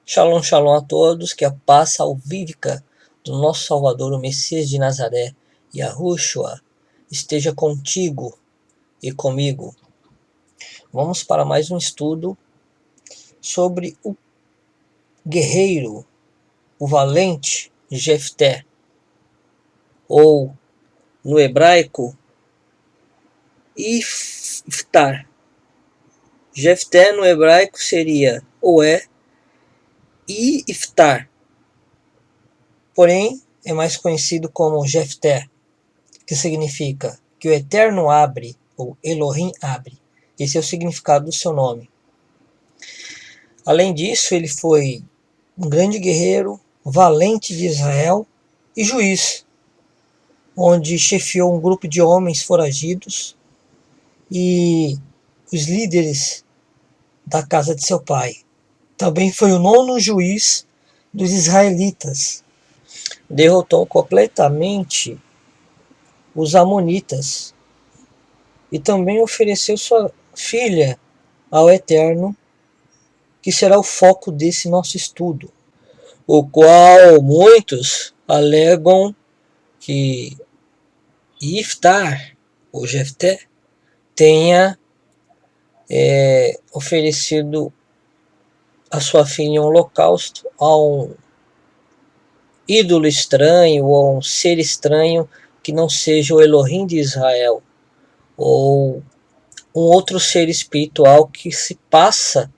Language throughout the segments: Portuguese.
Shalom, shalom a todos, que a paz salvífica do nosso Salvador, o Messias de Nazaré, Yahushua, esteja contigo e comigo. Vamos para mais um estudo sobre o guerreiro, o valente Jefté, ou no hebraico, Iftar. Jefté no hebraico seria ou Iftar, porém é mais conhecido como Jefté, que significa que o Eterno abre, ou Elohim abre. Esse é o significado do seu nome. Além disso, ele foi um grande guerreiro, valente de Israel e juiz, onde chefiou um grupo de homens foragidos e os líderes da casa de seu pai. Também foi o 9º juiz dos israelitas. Derrotou completamente os amonitas e também ofereceu sua filha ao Eterno, que será o foco desse nosso estudo, o qual muitos alegam que Iftar, ou Jefté, tenha oferecido a sua filha em um holocausto a um ídolo estranho ou a um ser estranho que não seja o Elohim de Israel, ou um outro ser espiritual que se passa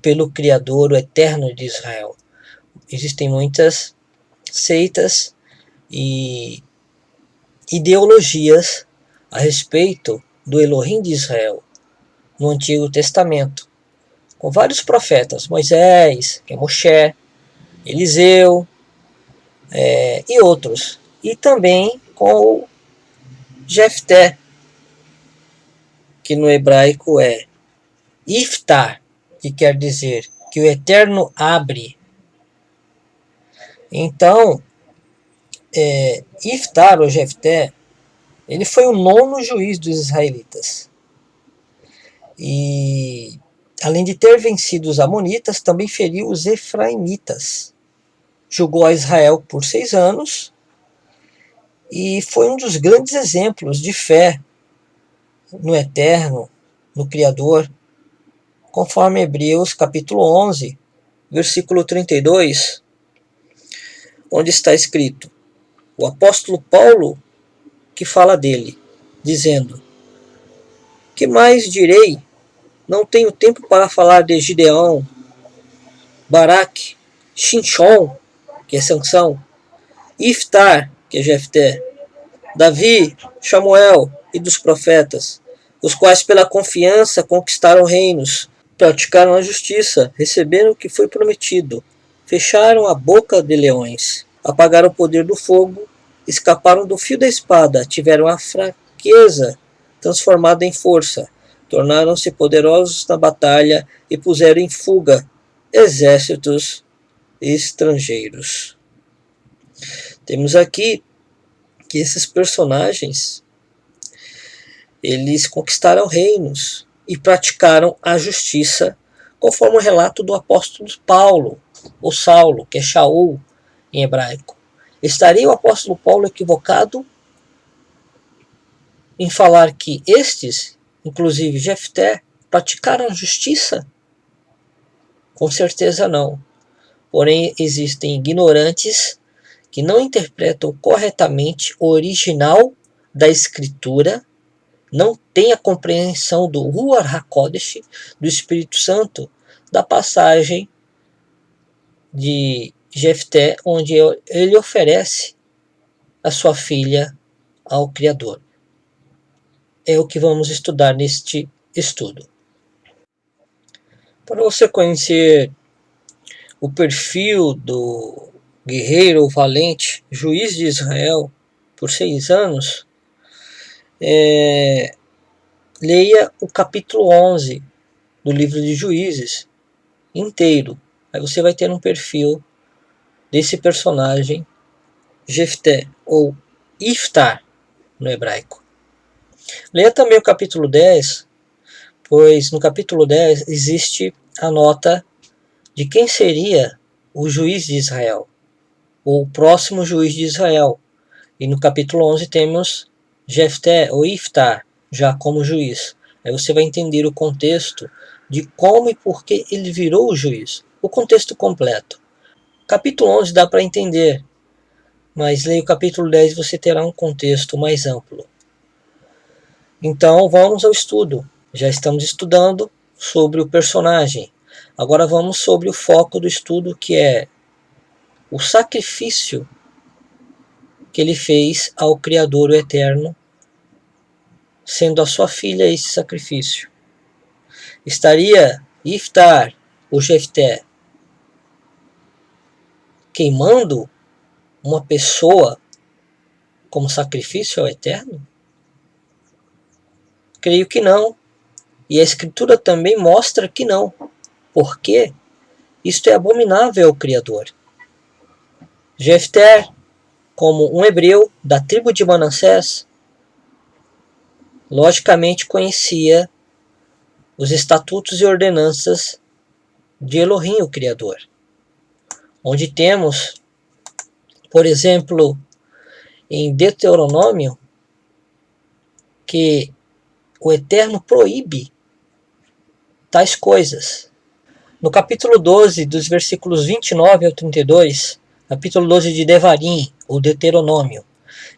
pelo Criador, o Eterno de Israel. Existem muitas seitas e ideologias a respeito do Elohim de Israel no Antigo Testamento, com vários profetas, Moisés, que é Moshe, Eliseu e outros, e também com o Jefté, que no hebraico é Iftar, que quer dizer que o Eterno abre. Então, Iftar, ou Jefté, ele foi o 9º juiz dos israelitas. E, além de ter vencido os amonitas, também feriu os efraimitas. Julgou a Israel por 6 anos e foi um dos grandes exemplos de fé no Eterno, no Criador, conforme Hebreus capítulo 11, versículo 32, onde está escrito, o apóstolo Paulo que fala dele, dizendo, que mais direi? Não tenho tempo para falar de Gideão, Baraque, Shinshon, que é Sansão, Iftar, que é Jefté, Davi, Samuel e dos profetas, os quais pela confiança conquistaram reinos, praticaram a justiça, receberam o que foi prometido, fecharam a boca de leões, apagaram o poder do fogo, escaparam do fio da espada, tiveram a fraqueza transformada em força, tornaram-se poderosos na batalha e puseram em fuga exércitos estrangeiros. Temos aqui que esses personagens, eles conquistaram reinos e praticaram a justiça, conforme o relato do apóstolo Paulo, ou Saulo, que é Shaul em hebraico. Estaria o apóstolo Paulo equivocado em falar que estes, inclusive Jefté, praticaram a justiça? Com certeza não. Porém, existem ignorantes que não interpretam corretamente o original da escritura, não têm a compreensão do Ruach HaKodesh, do Espírito Santo, da passagem de Jefté, onde ele oferece a sua filha ao Criador. É o que vamos estudar neste estudo. Para você conhecer o perfil do guerreiro valente, juiz de Israel, por 6 anos, leia o capítulo 11 do livro de Juízes inteiro. Aí você vai ter um perfil desse personagem, Jefté, ou Iftar, no hebraico. Leia também o capítulo 10, pois no capítulo 10 existe a nota de quem seria o juiz de Israel, ou o próximo juiz de Israel. E no capítulo 11 temos Jefté, ou Iftar, já como juiz. Aí você vai entender o contexto de como e por que ele virou o juiz. O contexto completo. Capítulo 11 dá para entender, mas leia o capítulo 10 e você terá um contexto mais amplo. Então vamos ao estudo. Já estamos estudando sobre o personagem. Agora vamos sobre o foco do estudo, que é o sacrifício que ele fez ao Criador o Eterno, sendo a sua filha esse sacrifício. Estaria Iftar, o Jefté, queimando uma pessoa como sacrifício ao Eterno? Creio que não. E a Escritura também mostra que não. Porque isto é abominável ao Criador. Jefté, como um hebreu da tribo de Manassés, logicamente conhecia os estatutos e ordenanças de Elohim, o Criador. Onde temos, por exemplo, em Deuteronômio, que o Eterno proíbe tais coisas. No capítulo 12, dos versículos 29 ao 32, capítulo 12 de Devarim, ou Deuteronômio,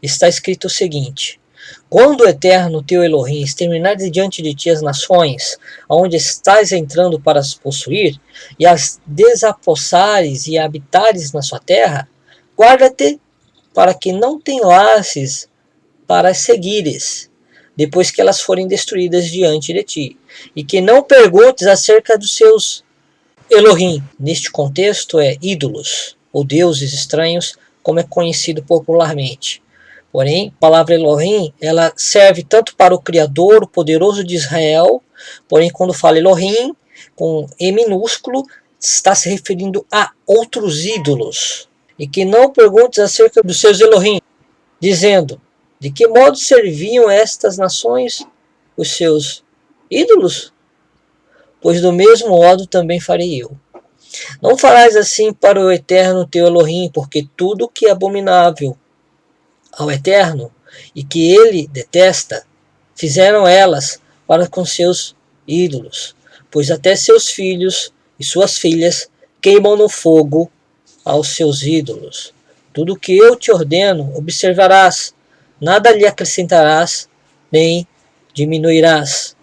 está escrito o seguinte: quando o Eterno teu Elohim exterminar de diante de ti as nações, aonde estás entrando para as possuir, e as desapossares e habitares na sua terra, guarda-te para que não te enlaces para as seguires, depois que elas forem destruídas diante de ti, e que não perguntes acerca dos seus Elohim. Neste contexto é ídolos, ou deuses estranhos, como é conhecido popularmente. Porém, a palavra Elohim, ela serve tanto para o Criador, o poderoso de Israel, porém quando fala Elohim, com E minúsculo, está se referindo a outros ídolos. E que não perguntes acerca dos seus Elohim, dizendo, de que modo serviam estas nações os seus ídolos? Pois do mesmo modo também farei eu. Não farás assim para o Eterno teu Elohim, porque tudo que é abominável ao Eterno e que ele detesta, fizeram elas para com seus ídolos, pois até seus filhos e suas filhas queimam no fogo aos seus ídolos. Tudo que eu te ordeno, observarás, nada lhe acrescentarás, nem diminuirás.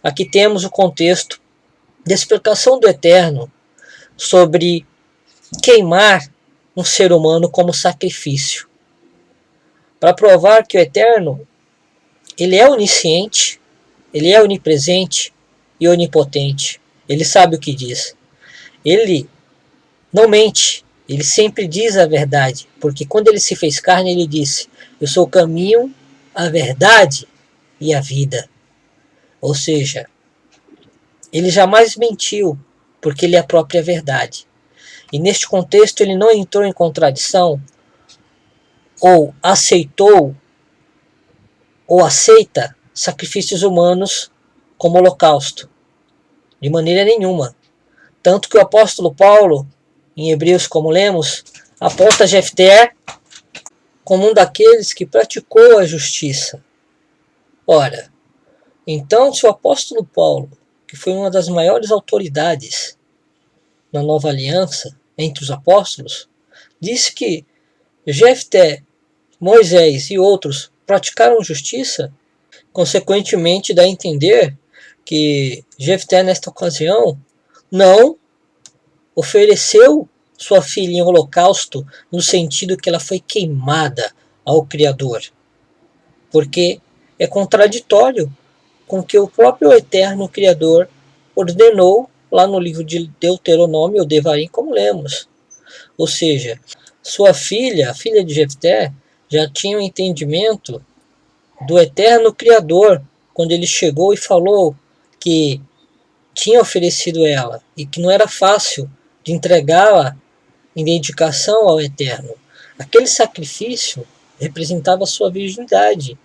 Aqui temos o contexto de explicação do Eterno sobre queimar um ser humano como sacrifício. Para provar que o Eterno, ele é onisciente, ele é onipresente e onipotente. Ele sabe o que diz. Ele não mente, ele sempre diz a verdade, porque quando ele se fez carne, ele disse, eu sou o caminho, a verdade e a vida. Ou seja, ele jamais mentiu, porque ele é a própria verdade. E neste contexto ele não entrou em contradição, ou aceitou, ou aceita sacrifícios humanos como holocausto. De maneira nenhuma. Tanto que o apóstolo Paulo, em Hebreus, como lemos, aponta Jefté como um daqueles que praticou a justiça. Ora, então se o apóstolo Paulo, que foi uma das maiores autoridades na nova aliança, entre os apóstolos, disse que Jefté, Moisés e outros praticaram justiça, consequentemente dá a entender que Jefté, nesta ocasião, não ofereceu sua filha em holocausto no sentido que ela foi queimada ao Criador, porque é contraditório com o que o próprio Eterno Criador ordenou lá no livro de Deuteronômio ou Devarim, como lemos. Ou seja, sua filha, a filha de Jefté, já tinha um entendimento do Eterno Criador, quando ele chegou e falou que tinha oferecido ela e que não era fácil de entregá-la em dedicação ao Eterno. Aquele sacrifício representava a sua virgindade,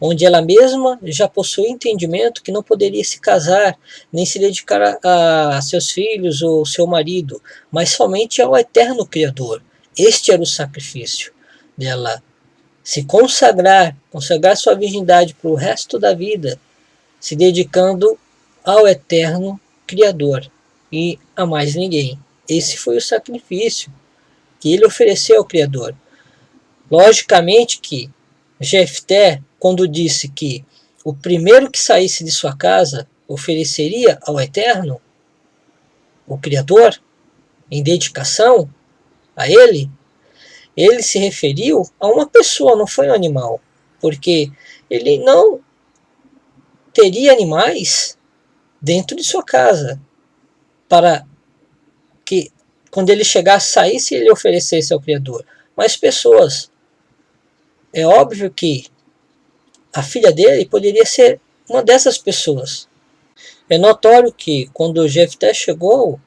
onde ela mesma já possuía entendimento que não poderia se casar, nem se dedicar a seus filhos ou seu marido, mas somente ao eterno Criador. Este era o sacrifício dela, se consagrar sua virgindade para o resto da vida, se dedicando ao eterno Criador e a mais ninguém. Esse foi o sacrifício que ele ofereceu ao Criador. Logicamente que Jefté, quando disse que o primeiro que saísse de sua casa ofereceria ao Eterno, o Criador, em dedicação a ele se referiu a uma pessoa, não foi um animal, porque ele não teria animais dentro de sua casa para que quando ele chegasse, saísse e ele oferecesse ao Criador, mas pessoas. É óbvio que a filha dele poderia ser uma dessas pessoas. É notório que quando Jefté chegou,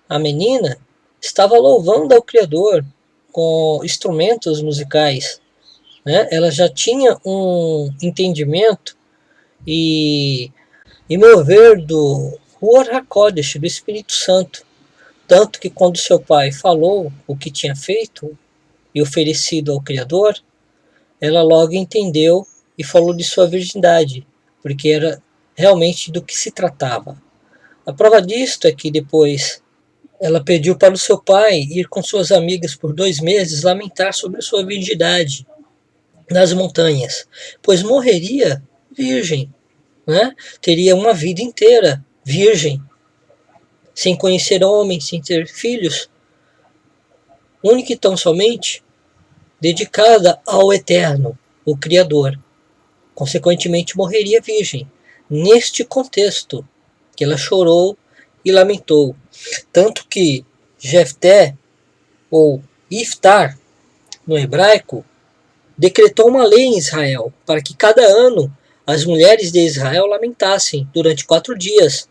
a menina estava louvando ao Criador com instrumentos musicais. Né? Ela já tinha um entendimento e mover do Ruach HaKodesh, do Espírito Santo. Tanto que quando seu pai falou o que tinha feito e oferecido ao Criador, ela logo entendeu e falou de sua virgindade, porque era realmente do que se tratava. A prova disto é que depois ela pediu para o seu pai ir com suas amigas por 2 meses lamentar sobre sua virgindade nas montanhas, pois morreria virgem, né? Teria uma vida inteira virgem, sem conhecer homem, sem ter filhos, única e tão somente dedicada ao Eterno, o Criador. Consequentemente, morreria virgem. Neste contexto, que ela chorou e lamentou. Tanto que Jefté, ou Iftar, no hebraico, decretou uma lei em Israel para que cada ano as mulheres de Israel lamentassem durante 4 dias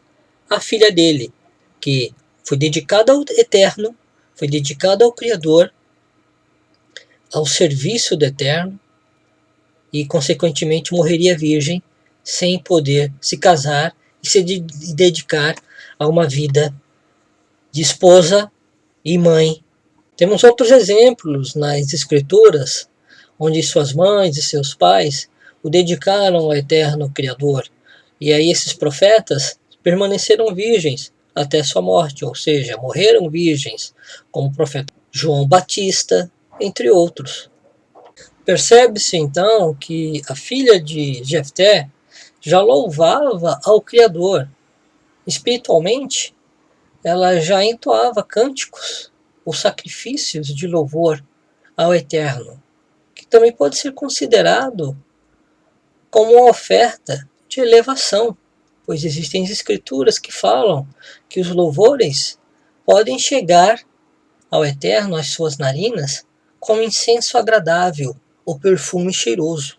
a filha dele, que foi dedicada ao Eterno, foi dedicada ao Criador, ao serviço do Eterno, e consequentemente morreria virgem, sem poder se casar e se dedicar a uma vida de esposa e mãe. Temos outros exemplos nas Escrituras, onde suas mães e seus pais o dedicaram ao eterno Criador. E aí esses profetas permaneceram virgens até sua morte, ou seja, morreram virgens, como o profeta João Batista, entre outros. Percebe-se então que a filha de Jefté já louvava ao Criador. Espiritualmente, ela já entoava cânticos ou sacrifícios de louvor ao Eterno, que também pode ser considerado como uma oferta de elevação, pois existem escrituras que falam que os louvores podem chegar ao Eterno, às suas narinas, como incenso agradável ou perfume cheiroso.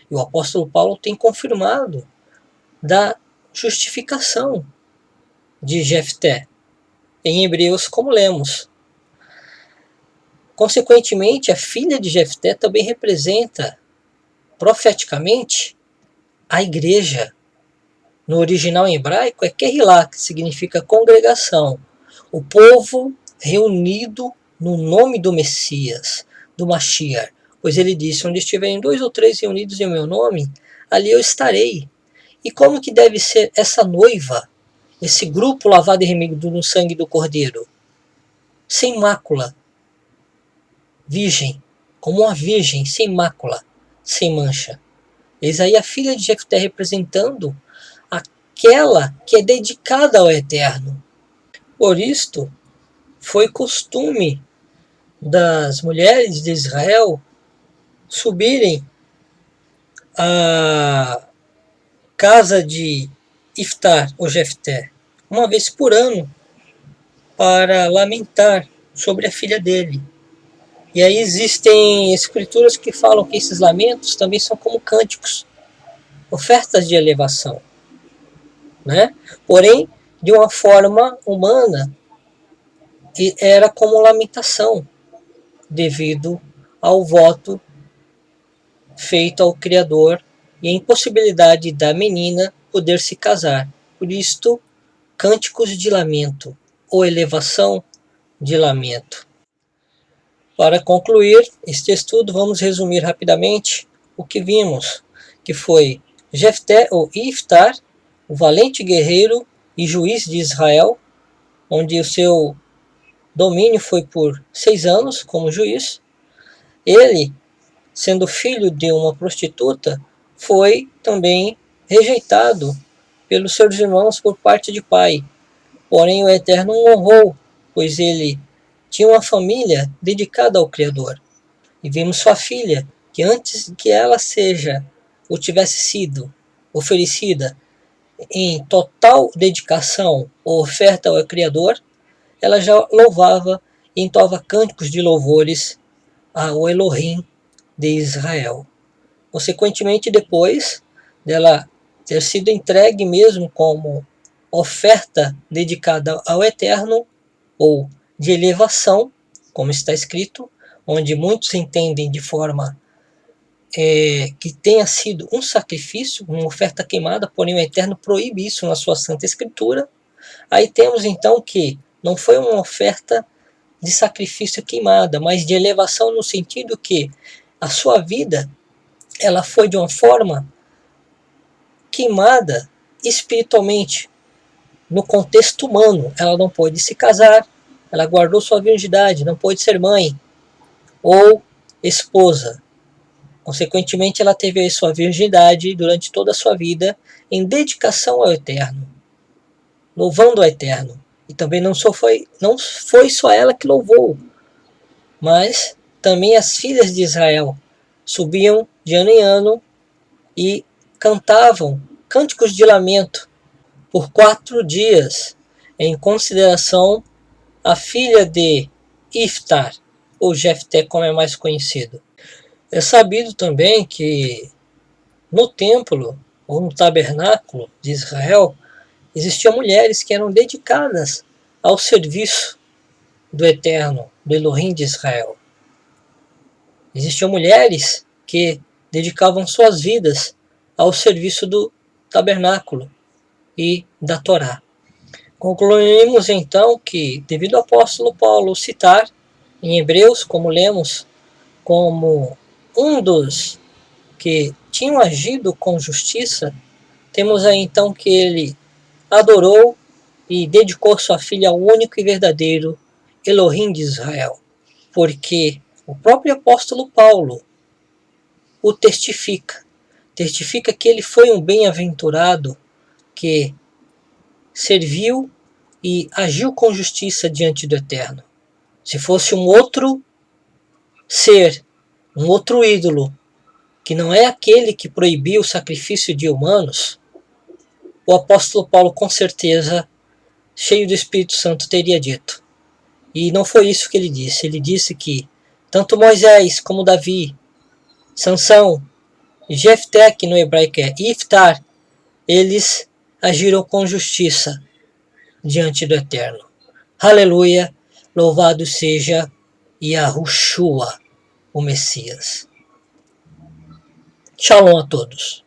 E o apóstolo Paulo tem confirmado da justificação de Jefté em Hebreus, como lemos. Consequentemente, a filha de Jefté também representa profeticamente a igreja. No original em hebraico é Kehilá, que significa congregação, o povo reunido no nome do Messias, do Mashiach, pois ele disse, onde estiverem 2 ou 3 reunidos em meu nome, ali eu estarei. E como que deve ser essa noiva, esse grupo lavado e remido no sangue do Cordeiro? Sem mácula, virgem, como uma virgem, sem mácula, sem mancha. Eis aí a filha de Jefté representando aquela que é dedicada ao Eterno. Por isto, foi costume das mulheres de Israel subirem à casa de Iftar, ou Jefté, uma vez por ano, para lamentar sobre a filha dele. E aí existem escrituras que falam que esses lamentos também são como cânticos, ofertas de elevação, né? Porém, de uma forma humana, e era como lamentação, devido ao voto feito ao Criador e a impossibilidade da menina poder se casar. Por isto, cânticos de lamento, ou elevação de lamento. Para concluir este estudo, vamos resumir rapidamente o que vimos, que foi Jefté ou Iftar, o valente guerreiro e juiz de Israel, onde o seu domínio foi por 6 anos como juiz. Ele, sendo filho de uma prostituta, foi também rejeitado pelos seus irmãos por parte de pai. Porém, o Eterno o honrou, pois ele tinha uma família dedicada ao Criador. E vimos sua filha, que antes que ela seja ou tivesse sido oferecida em total dedicação ou oferta ao Criador, ela já louvava e entoava cânticos de louvores ao Elohim de Israel. Consequentemente, depois dela ter sido entregue mesmo como oferta dedicada ao Eterno, ou de elevação, como está escrito, onde muitos entendem de forma que tenha sido um sacrifício, uma oferta queimada, porém o Eterno proíbe isso na sua Santa Escritura. Aí temos então que não foi uma oferta de sacrifício queimada, mas de elevação no sentido que a sua vida ela foi de uma forma queimada espiritualmente, no contexto humano. Ela não pôde se casar, ela guardou sua virgindade, não pôde ser mãe ou esposa. Consequentemente, ela teve a sua virgindade durante toda a sua vida em dedicação ao Eterno, louvando ao Eterno. E também não foi só ela que louvou, mas também as filhas de Israel subiam de ano em ano e cantavam cânticos de lamento por 4 dias, em consideração à filha de Iftar, ou Jefté, como é mais conhecido. É sabido também que no templo, ou no tabernáculo de Israel, existiam mulheres que eram dedicadas ao serviço do Eterno, do Elohim de Israel. Existiam mulheres que dedicavam suas vidas ao serviço do tabernáculo e da Torá. Concluímos então que, devido ao apóstolo Paulo citar em Hebreus, como lemos, como um dos que tinham agido com justiça, temos aí então que ele adorou e dedicou sua filha ao único e verdadeiro Elohim de Israel, porque o próprio apóstolo Paulo o testifica que ele foi um bem-aventurado que serviu e agiu com justiça diante do Eterno. Se fosse um outro ser, um outro ídolo, que não é aquele que proibiu o sacrifício de humanos, o apóstolo Paulo com certeza, cheio do Espírito Santo, teria dito. E não foi isso que ele disse. Ele disse que tanto Moisés como Davi, Sansão e Jefté, que no hebraico é Iftar, eles agiram com justiça diante do Eterno. Aleluia, louvado seja Yahushua, o Messias. Shalom a todos.